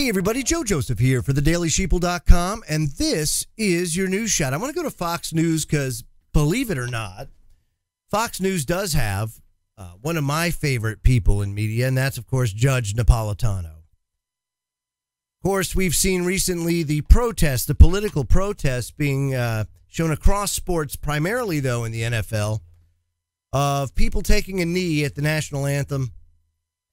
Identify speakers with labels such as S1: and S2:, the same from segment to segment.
S1: Hey everybody, Joe Joseph here for thedailySheeple.com, and this is your news shot. I want to go to Fox News because, believe it or not, Fox News does have one of my favorite people in media, and that's, of course, Judge Napolitano. Of course, we've seen recently the political protests being shown across sports, primarily, though, in the NFL, of people taking a knee at the national anthem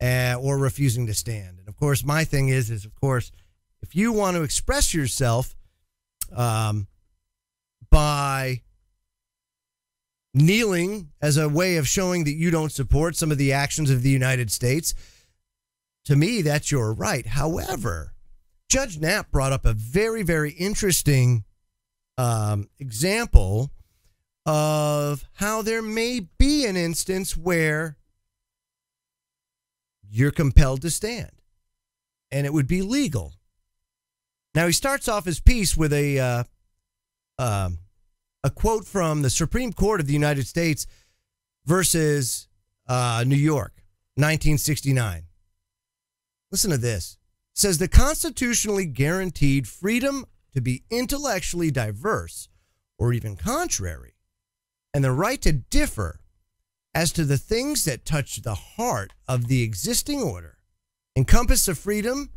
S1: or refusing to stand. And, of course, my thing is, of course, if you want to express yourself by kneeling as a way of showing that you don't support some of the actions of the United States, to me, that's your right. However, Judge Knapp brought up a very, very interesting example of how there may be an instance where you're compelled to stand, and it would be legal. Now, he starts off his piece with a quote from the Supreme Court of the United States versus New York, 1969. Listen to this. It says, the constitutionally guaranteed freedom to be intellectually diverse or even contrary, and the right to differ as to the things that touch the heart of the existing order, encompass the freedom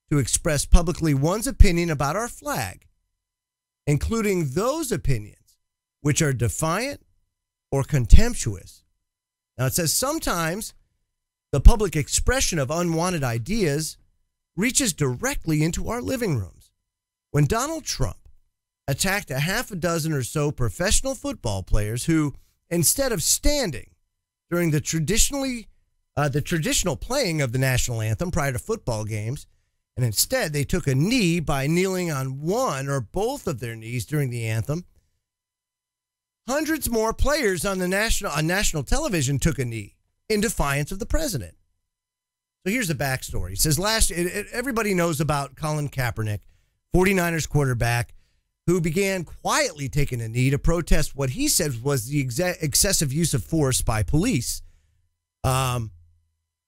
S1: to express publicly one's opinion about our flag, including those opinions which are defiant or contemptuous. Now, it says sometimes the public expression of unwanted ideas reaches directly into our living rooms. When Donald Trump attacked a half a dozen or so professional football players who, instead of standing during the traditional playing of the national anthem prior to football games, and instead they took a knee by kneeling on one or both of their knees during the anthem, hundreds more players on national television took a knee in defiance of the president. So here's the backstory. It says everybody knows about Colin Kaepernick, 49ers quarterback, who began quietly taking a knee to protest what he said was the excessive use of force by police. And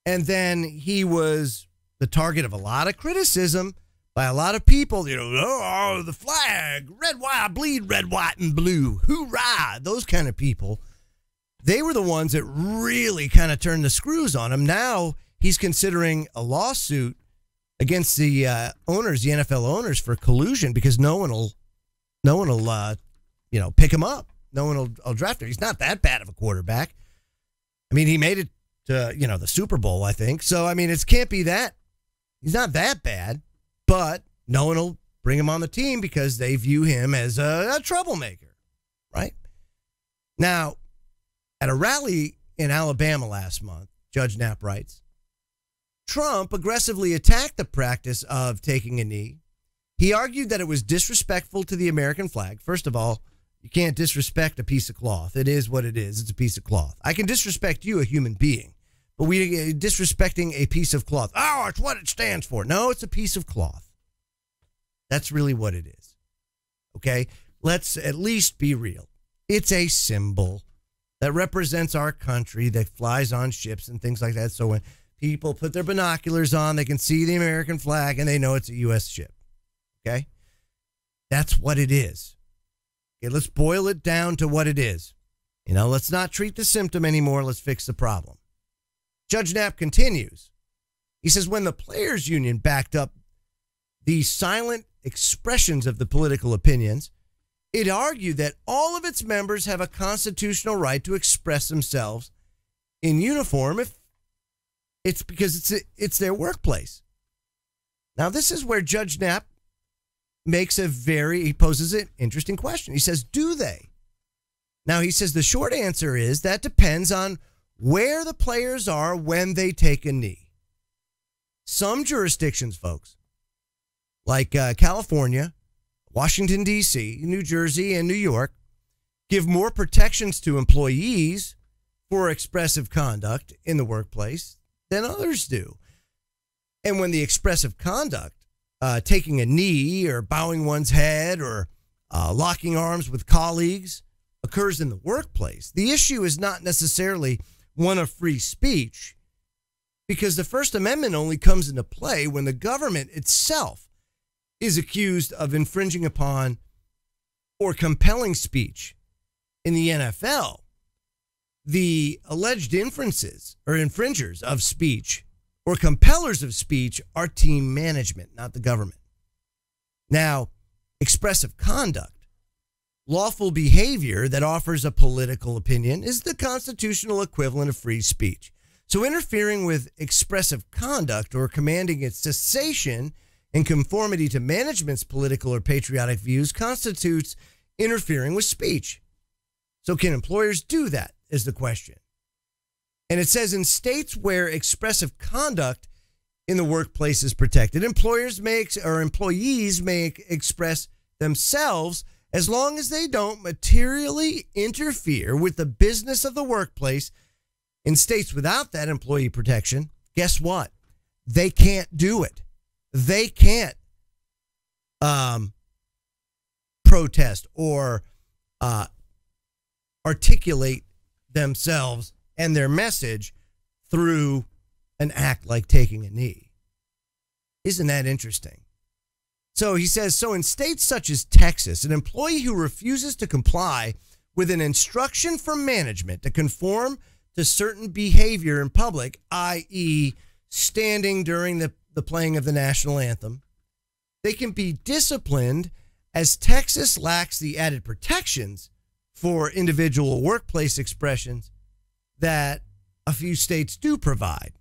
S1: then he was the target of a lot of criticism by a lot of people. The flag, red, white, I bleed red, white, and blue. Hoorah! Those kind of people. They were the ones that really kind of turned the screws on him. Now he's considering a lawsuit against the owners, the NFL owners, for collusion because no one will pick him up. No one will draft him. He's not that bad of a quarterback. I mean, he made it to, the Super Bowl, I think. So, I mean, it can't be that. He's not that bad, but no one will bring him on the team because they view him as a troublemaker, right? Now, at a rally in Alabama last month, Judge Knapp writes, Trump aggressively attacked the practice of taking a knee. He argued that it was disrespectful to the American flag. First of all, you can't disrespect a piece of cloth. It is what it is. It's a piece of cloth. I can disrespect you, a human being, but we disrespecting a piece of cloth. Oh, it's what it stands for. No, it's a piece of cloth. That's really what it is. Okay? Let's at least be real. It's a symbol that represents our country that flies on ships and things like that. So when people put their binoculars on, they can see the American flag and they know it's a U.S. ship. Okay? That's what it is. Okay, let's boil it down to what it is. Let's not treat the symptom anymore. Let's fix the problem. Judge Knapp continues. He says, when the players' union backed up the silent expressions of the political opinions, it argued that all of its members have a constitutional right to express themselves in uniform if it's because it's their workplace. Now, this is where Judge Knapp he poses an interesting question. He says, do they? Now, he says the short answer is that depends on where the players are when they take a knee. Some jurisdictions, folks, like California, Washington, D.C., New Jersey, and New York, give more protections to employees for expressive conduct in the workplace than others do. And when the expressive conduct, taking a knee or bowing one's head or locking arms with colleagues occurs in the workplace, the issue is not necessarily one of free speech. because the First Amendment only comes into play when the government itself is accused of infringing upon or compelling speech. In the NFL, the alleged inferences or infringers of speech or compellers of speech are team management, not the government. Now, expressive conduct, lawful behavior that offers a political opinion, is the constitutional equivalent of free speech. So interfering with expressive conduct or commanding its cessation in conformity to management's political or patriotic views constitutes interfering with speech. So can employers do that, is the question. And it says in states where expressive conduct in the workplace is protected, employees may express themselves as long as they don't materially interfere with the business of the workplace. In states without that employee protection, guess what? They can't do it. They can't protest or articulate themselves and their message through an act like taking a knee. Isn't that interesting? So he says, so in states such as Texas, an employee who refuses to comply with an instruction from management to conform to certain behavior in public, i.e. standing during the playing of the national anthem, they can be disciplined, as Texas lacks the added protections for individual workplace expressions that a few states do provide.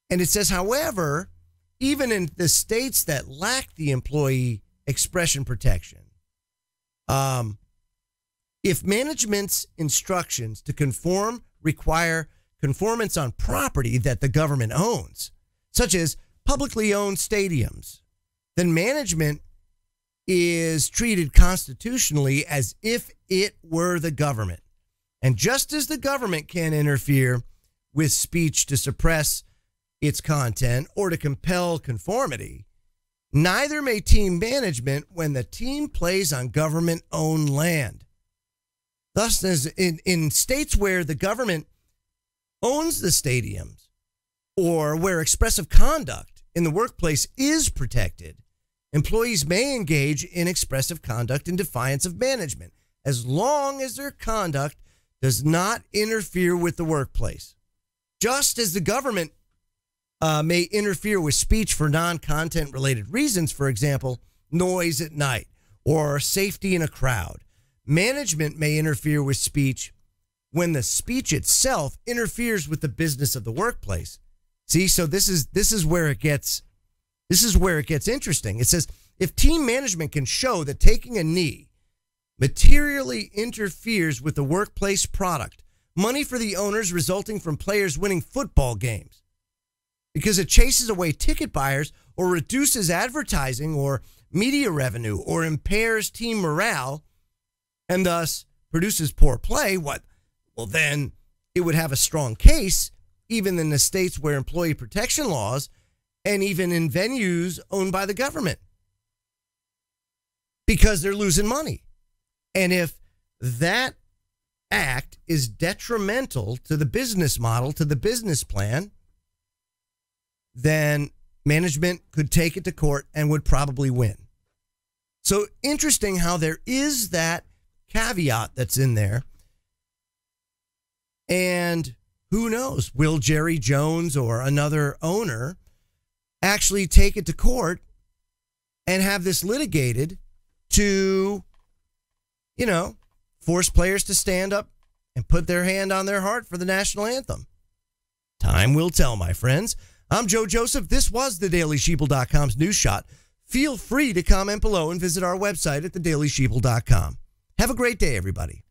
S1: And it says, however, even in the states that lack the employee expression protection, if management's instructions to conform require conformance on property that the government owns, such as publicly owned stadiums, then management is treated constitutionally as if it were the government. And just as the government can interfere with speech to suppress its content or to compel conformity, neither may team management when the team plays on government-owned land. Thus, as in states where the government owns the stadiums or where expressive conduct in the workplace is protected, employees may engage in expressive conduct in defiance of management, as long as their conduct does not interfere with the workplace. Just as the government may interfere with speech for non-content related reasons, for example, noise at night or safety in a crowd, management may interfere with speech when the speech itself interferes with the business of the workplace. See, so this is where it gets interesting. It says, if team management can show that taking a knee materially interferes with the workplace product, money for the owners resulting from players winning football games, because it chases away ticket buyers or reduces advertising or media revenue or impairs team morale and thus produces poor play, well, then it would have a strong case, even in the states where employee protection laws and even in venues owned by the government, because they're losing money. And if that act is detrimental to the business model, to the business plan, then management could take it to court and would probably win. So interesting how there is that caveat that's in there. And who knows, will Jerry Jones or another owner actually take it to court and have this litigated to, force players to stand up and put their hand on their heart for the national anthem? Time will tell, my friends. I'm Joe Joseph. This was thedailysheeple.com's News Shot. Feel free to comment below and visit our website at thedailysheeple.com. Have a great day, everybody.